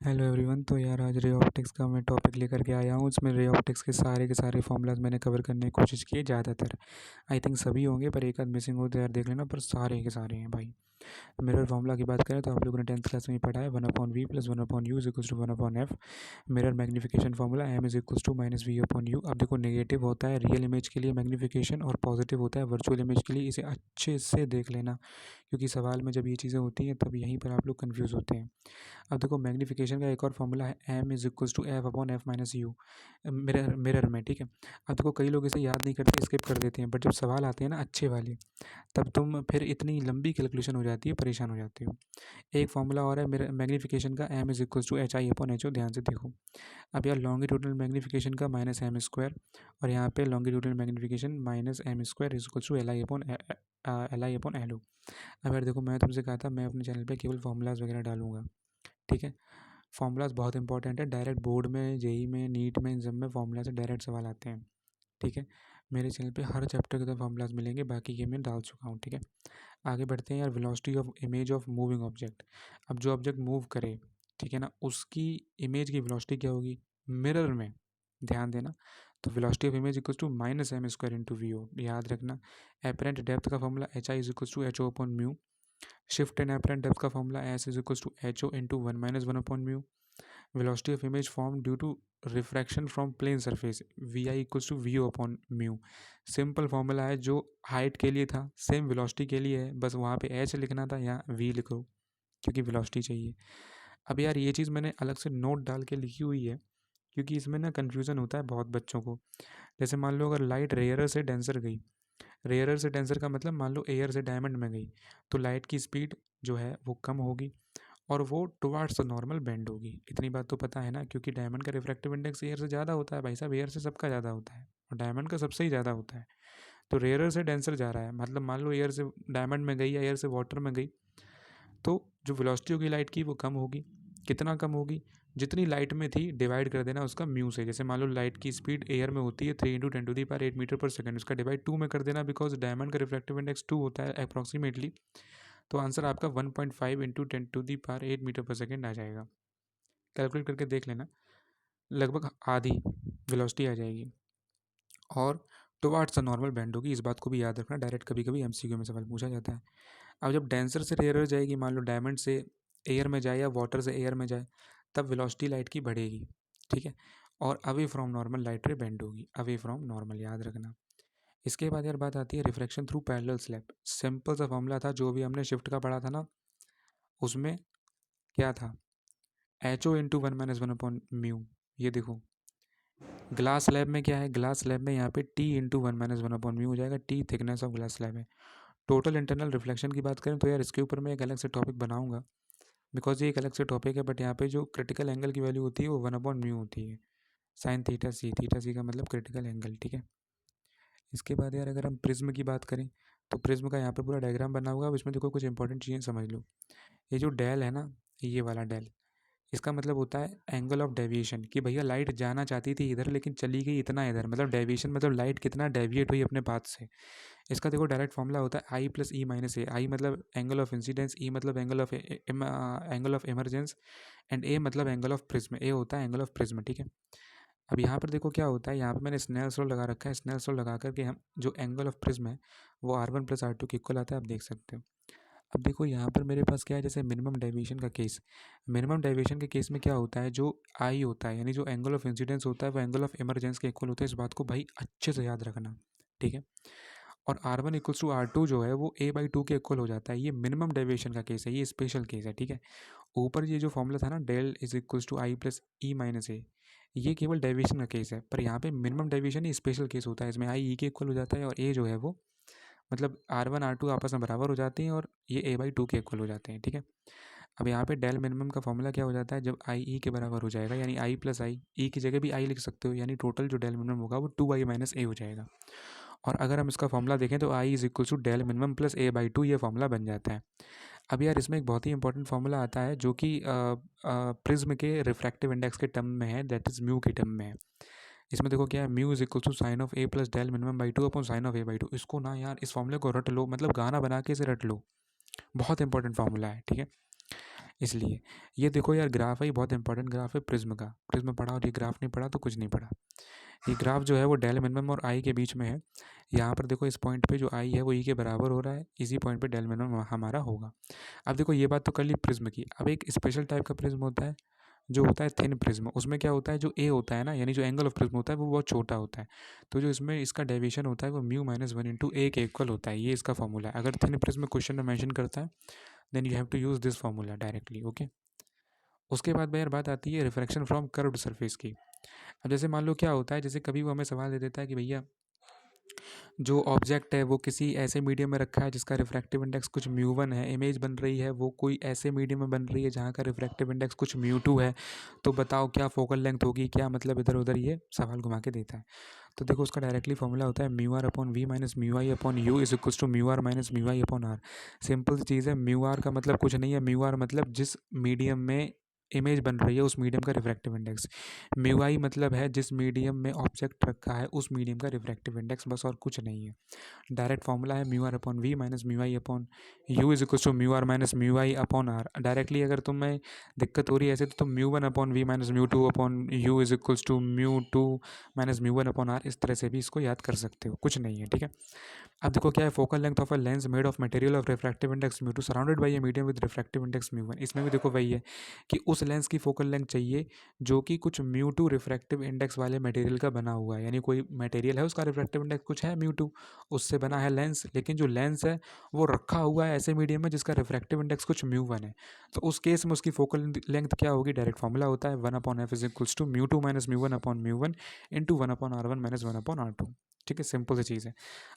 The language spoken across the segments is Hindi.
Hello everyone. तो यार आज रे ऑप्टिक्स का मैं टॉपिक लेकर के आया हूँ। उसमें रे ऑप्टिक्स के सारे फॉर्मूलाज मैंने कवर करने की कोशिश की है। ज़्यादातर आई थिंक सभी होंगे, पर एक आध मिसिंग हो तो यार देख लेना, पर सारे के सारे हैं भाई। मिरर फार्मूला की बात करें तो आप लोगों ने 10th क्लास में ही पढ़ा है, 1/v plus 1/u is equals to 1/f। Mirror magnification formula m is equals to minus v/u। अब देखो, नेगेटिव होता है रियल इमेज के लिए मैग्नीफिकेशन और पॉजिटिव होता है वर्चुअल इमेज के लिए। इसे अच्छे से देख लेना, क्योंकि सवाल में जब ये चीज़ें होती हैं तब यहीं पर आप लोग कन्फ्यूज़ होते हैं। अब देखो, मैग्नीफिकेशन का एक और फॉर्मूला है m is equals to f/f minus U mirror mirror में, ठीक है। अब देखो, कई लोग इसे याद नहीं करते, स्किप कर देते हैं, बट जब सवाल आते हैं ना अच्छे वाले, तब तुम फिर इतनी लंबी कैलकुलेशन हो जाती है, परेशान हो जाते हो। एक फॉर्मूला और है मेरे मैग्नीफिकेशन का, m is equals to HI/HO। ध्यान से देखो, अब यार लॉन्गिट्यूडनल मैग्नीफिकेशन का माइनस एम स्क्वायर, और यहाँ पे longitudinal magnification minus M square is equals to LI/LO। अब यार देखो, मैं तुमसे कहा था मैं अपने चैनल पे केवल फॉर्मूलाज वगैरह डालूंगा, ठीक है। फॉर्मूलाज बहुत इंपॉर्टेंट है, डायरेक्ट बोर्ड में, जेई में, नीट में, इन सब में फॉर्मूला से डायरेक्ट सवाल आते हैं, ठीक है। मेरे चैनल पे हर चैप्टर के तो फॉर्मूलाज मिलेंगे, बाकी ये मैं डाल चुका हूँ, ठीक है। आगे बढ़ते हैं यार, velocity of image of moving object. अब जो ऑब्जेक्ट मूव करे, ठीक है ना, उसकी इमेज की वेलोसिटी क्या होगी मिरर में, ध्यान देना। तो velocity of image equals to minus M square into v o, याद रखना। एपरेंट डेप्थ का formula h i is equals to h o upon mu. Shift in apparent depth का formula s is equals to h O into 1 - 1 upon mu. velocity of image formed due to refraction from plane surface vi equals to vo upon mu। Simple formula है, जो हाइट के लिए था सेम वेलोसिटी के लिए है, बस वहाँ पे h लिखना था, यहाँ v लिखो क्योंकि वेलोसिटी चाहिए। अब यार ये चीज़ मैंने अलग से नोट डाल के लिखी हुई है, क्योंकि इसमें ना कन्फ्यूज़न होता है बहुत बच्चों को। जैसे मान लो अगर लाइट रेयरर से डेंसर गई, रेयरर से डेंसर का मतलब मान लो एयर से डायमंड में गई, तो लाइट की स्पीड जो है वो कम होगी और वो टुवार्ड्स द नॉर्मल बेंड होगी। इतनी बात तो पता है ना, क्योंकि डायमंड का रिफ्रैक्टिव इंडेक्स एयर से ज़्यादा होता है भाई साहब, एयर से सबका ज़्यादा होता है और डायमंड का सबसे ही ज़्यादा होता है। तो रेयरर से डेंसर जा रहा है, मतलब मान लो एयर से डायमंड में गई या एयर से वाटर में गई, तो जो वेलोसिटी होगी लाइट की वो कम होगी। कितना कम होगी, जितनी लाइट में थी डिवाइड कर देना उसका म्यू से। जैसे मान लो लाइट की स्पीड एयर में होती है 3 × 10⁸ मीटर पर सेकंड, उसका डिवाइड 2 में कर देना, बिकॉज डायमंड का रिफ्रैक्टिव इंडेक्स 2 होता है अप्रॉक्सीमेटली। तो आंसर आपका 1.5 × 10⁸ मीटर पर सेकंड आ जाएगा। कैलकुलेट करके देख लेना, लगभग आधी वेलोसिटी आ जाएगी और टुवार्ड्स द नॉर्मल बेंड होगी। इस बात को भी याद रखना, डायरेक्ट कभी कभी एमसीक्यू में सवाल पूछा जाता है। अब जब डेंसर से रेयर जाएगी, मान लो डायमंड से एयर में जाए या वाटर से एयर में जाए, तब वेलोसिटी लाइट की बढ़ेगी, ठीक है। और अवे फ्रॉम नॉर्मल लाइट रे बेंड होगी, अवे फ्रॉम नॉर्मल, याद रखना। इसके बाद यार बात आती है refraction through parallel slab. Simple सा फॉर्मूला था, जो भी हमने शिफ्ट का पढ़ा था ना, उसमें क्या था, एच ओ इंटू 1 - 1 अपॉन म्यू। ये देखो, ग्लास स्लैब में क्या है, ग्लास स्लैब में यहाँ पे टी इंटू 1 - 1 अपॉन म्यू हो जाएगा। T thickness of glass slab है। टोटल इंटरनल रिफ्लेक्शन की बात करें तो यार इसके ऊपर मैं एक अलग से टॉपिक बनाऊंगा, बिकॉज ये एक अलग से टॉपिक है, बट यहाँ पे जो क्रिटिकल एंगल की वैल्यू होती है वो 1/म्यू होती है, साइन थीटा सी। थीटा सी का मतलब क्रिटिकल एंगल, ठीक है। इसके बाद यार अगर हम प्रिज्म की बात करें, तो प्रिज्म का यहाँ पे पूरा डायग्राम बना हुआ है। अब इसमें देखो कुछ इंपॉर्टेंट चीज़ें समझ लो। ये जो डेल है ना, ये वाला डेल, इसका मतलब होता है एंगल ऑफ डेविएशन, कि भैया लाइट जाना चाहती थी इधर लेकिन चली गई इतना इधर, मतलब डेविएशन मतलब लाइट कितना डेविएट हुई अपने पाथ से। इसका देखो डायरेक्ट फॉर्मूला होता है आई प्लस ई माइनस ए। आई मतलब एंगल ऑफ इंसिडेंस, ई मतलब एंगल ऑफ इमरजेंस, एंड ए मतलब एंगल ऑफ प्रिज्म। ए होता है एंगल ऑफ प्रिज्म, ठीक है। अब यहाँ पर देखो क्या होता है, यहाँ पे मैंने स्नेल्स लॉ लगा रखा है। स्नेल्स लॉ लगा करके हम जो एंगल ऑफ प्रिज्म है वो R1 + R2 के इक्वल आता है, आप देख सकते हो। अब देखो यहाँ पर मेरे पास क्या है, जैसे मिनिमम डेविएशन का केस। मिनिमम डेविएशन के केस में क्या होता है, जो आई होता है यानी जो एंगल ऑफ इंसिडेंस होता है वो एंगल ऑफ इमरजेंस के इक्वल होता है। इस बात को भाई अच्छे से याद रखना, ठीक है। और R1 = R2 जो है वो A/2 के इक्वल हो जाता है। ये मिनिमम डेविएशन का केस है, ये स्पेशल केस है, ठीक है। ऊपर ये जो फॉर्मूला था ना, del is equals to i plus e minus a, ये केवल डेविएशन का केस है, पर यहाँ पे मिनिमम डेविएशन ही स्पेशल केस होता है। इसमें आई ई के इक्वल हो जाता है और ए जो है वो, मतलब R1 R2 आपस में बराबर हो जाते हैं और ये A/2 के इक्वल हो जाते हैं, ठीक है। अब यहाँ पे डेल मिनिमम का फॉर्मूला क्या हो जाता है, जब आई ई के बराबर हो जाएगा, यानी आई प्लस आई, ई की जगह भी आई लिख सकते हो, यानी टोटल जो डेल मिनिमम होगा वो 2i - a हो जाएगा। और अगर हम इसका फॉर्मूला देखें तो i is equal to del minimum plus A/2, ये फॉर्मूला बन जाता है। अब यार इसमें एक बहुत ही इंपॉर्टेंट फॉर्मूला आता है जो कि प्रिज्म के रिफ्रैक्टिव इंडेक्स के टर्म में है, दैट इज म्यू के टर्म में है। इसमें देखो क्या है, mu is equal to sine of A plus del minimum by two upon sine of A/2। इसको ना यार, इस फॉर्मूले को रट लो, मतलब गाना बना के इसे रट लो, बहुत इंपॉर्टेंट फॉर्मूला है, ठीक है। इसलिए ये देखो यार, ग्राफ है, ये बहुत इंपॉर्टेंट ग्राफ है प्रिज्म का। प्रिज्म पढ़ा और ये ग्राफ नहीं पढ़ा तो कुछ नहीं पढ़ा। ये ग्राफ जो है वो डेल मिनिमम और आई के बीच में है। यहाँ पर देखो इस पॉइंट पे जो आई है वो ई के बराबर हो रहा है, इसी पॉइंट पे डेल मिनिमम हमारा होगा। अब देखो ये बात तो कर ली प्रिज्म की। अब एक स्पेशल टाइप का प्रिज्म होता है जो होता है थिन प्रिज्म। उसमें क्या होता है, जो ए होता है ना, यानी जो एंगल ऑफ प्रिज्म होता है वो बहुत छोटा होता है। तो जो इसमें इसका डेविएशन होता है वो mu minus one into A के इक्वल होता है। ये इसका फॉर्मूला है। अगर थिन प्रिज्म क्वेश्चन में मेंशन करता है then you have to use this formula directly. Okay. उसके बाद यार बात आती है रिफ्रैक्शन फ्रॉम कर्व्ड सरफेस की। अब जैसे मान लो क्या होता है, जैसे कभी वो हमें सवाल दे देता है कि भैया जो ऑब्जेक्ट है वो किसी ऐसे मीडियम में रखा है जिसका रिफ्रैक्टिव इंडेक्स कुछ म्यू वन है, इमेज बन रही है वो कोई ऐसे मीडियम में बन रही है जहाँ का रिफ्रैक्टिव इंडेक्स कुछ म्यू टू है, तो बताओ क्या फोकल लेंथ होगी, क्या मतलब इधर उधर ये सवाल घुमा के देता है। तो देखो उसका डायरेक्टली फॉर्मूला होता है mu are upon we minus mu I upon you is equals to mu are minus mu I upon r. Simple सी चीज़ है, म्यू आर का मतलब कुछ नहीं है, म्यू आर मतलब जिस मीडियम में इमेज बन रही है उस मीडियम का रिफ्रैक्टिव इंडेक्स। म्यू आई मतलब है जिस मीडियम में ऑब्जेक्ट रखा है उस मीडियम का रिफ्रैक्टिव इंडेक्स, बस और कुछ नहीं है। डायरेक्ट फॉर्मूला है mu are upon we minus mu I upon you is equal to mu are minus mu I upon R. Directly अगर तुम्हें दिक्कत हो रही है ऐसे तो तुम mu one upon we minus mu two upon you is equal to mu two minus mu one upon R, इस तरह से भी इसको याद कर सकते हो, कुछ नहीं है। ठीक है। अब देखो क्या है, focal length of a lens made of material of refractive index mu two surrounded by a medium with refractive index mu one. इसमें भी देखो वही है कि उस लेंस की फोकल लेंथ चाहिए जो कि कुछ म्यू टू रिफ्रैक्टिव इंडेक्स वाले मटेरियल का बना हुआ है, यानी कोई मटेरियल है उसका रिफ्रैक्टिव इंडेक्स कुछ है म्यू टू, उससे बना है लेंस, लेकिन जो लेंस है वो रखा हुआ है ऐसे मीडियम में जिसका रिफ्रैक्टिव इंडेक्स कुछ म्यू वन है। तो उस केस में उसकी फोकल लेंथ क्या होगी, डायरेक्ट फॉर्मूला होता है one upon F is equals to mu two minus mu one upon mu one into one upon R one minus one upon R two. ठीक है, सिंपल सी चीज़ है।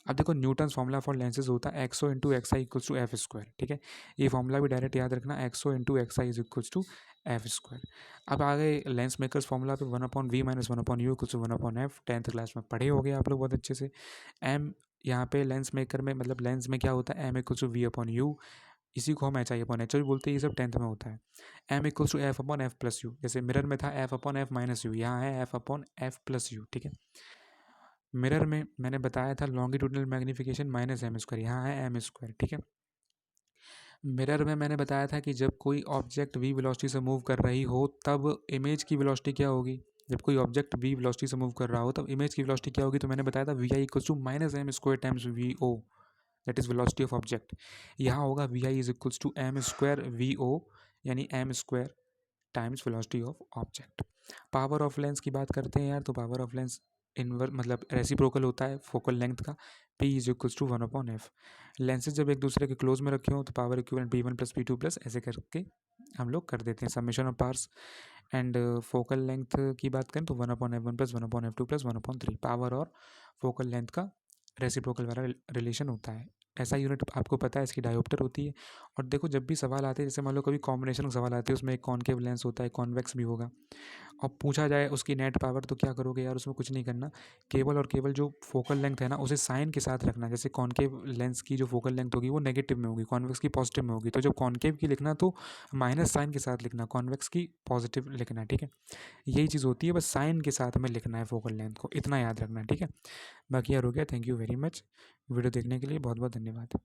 अब देखो न्यूटन्स फॉर्मूला फॉर लेंसेज होता है X O into X I equals to F square. ठीक है, ये फॉर्मूला भी डायरेक्ट याद रखना, X O into X I is equals to F square. अब आ गए लेंस मेकर्स फॉर्मूला पे one upon we minus one upon U equals to one upon F. 10th class में पढ़े हो गए आप लोग बहुत अच्छे से। एम यहाँ पे लेंस मेकर में मतलब लेंस में क्या होता है, M equals to V upon U, इसी को हम एच आई अपॉन एच भी बोलते हैं, ये सब 10th में होता है। M equals to F upon F plus U, जैसे मिरर में था F upon F minus U, यहाँ है F upon F plus U. ठीक है, मिरर में मैंने बताया था longitudinal magnification minus M square, यहाँ है एम स्क्वायर। ठीक है, मिरर में मैंने बताया था कि जब कोई ऑब्जेक्ट वी वेलोसिटी से मूव कर रही हो तब इमेज की वेलोसिटी क्या होगी, जब कोई ऑब्जेक्ट वी वेलोसिटी से मूव कर रहा हो तब इमेज की वेलोसिटी क्या होगी, तो मैंने बताया था v i equals to minus M square times v o, that is velocity of object. यहाँ होगा v i is equals to m square v o, यानी m square times velocity of object. Power of lens की बात करते हैं यार, तो पावर ऑफ लेंस इनवर मतलब रेसिप्रोकल होता है फोकल लेंथ का, P is equals to one upon f. Lenses जब एक दूसरे के क्लोज में रखे हो तो power equivalent P one plus P two plus ऐसे करके हम लोग कर देते हैं summation of powers. And focal length की बात करें तो one upon f one plus one upon f two plus one upon three, power और फोकल लेंथ का रेसिप्रोकल वाला रिलेशन होता है। ऐसा यूनिट आपको पता है, इसकी डायोप्टर होती है। और देखो जब भी सवाल आते हैं, जैसे मान लो कभी कॉम्बिनेशन सवाल आते हैं उसमें एक कॉनकेव लेंस होता है, कॉन्वेक्स भी होगा, और पूछा जाए उसकी नेट पावर, तो क्या करोगे यार, उसमें कुछ नहीं करना, केवल और केवल जो फोकल लेंथ है ना उसे साइन के साथ रखना। जैसे कॉनकेव लेंस की जो फोकल लेंथ होगी वो नेगेटिव में होगी, कॉन्वेक्स की पॉजिटिव में होगी, तो जब कॉनकेव की लिखना तो माइनस साइन के साथ लिखना, कॉन्वेक्स की पॉजिटिव लिखना। ठीक है, यही चीज़ होती है, बस साइन के साथ हमें लिखना है फोकल लेंथ को, इतना याद रखना है। ठीक है, बाकी यार हो गया। Thank you very much, video देखने के लिए बहुत बहुत धन्यवाद।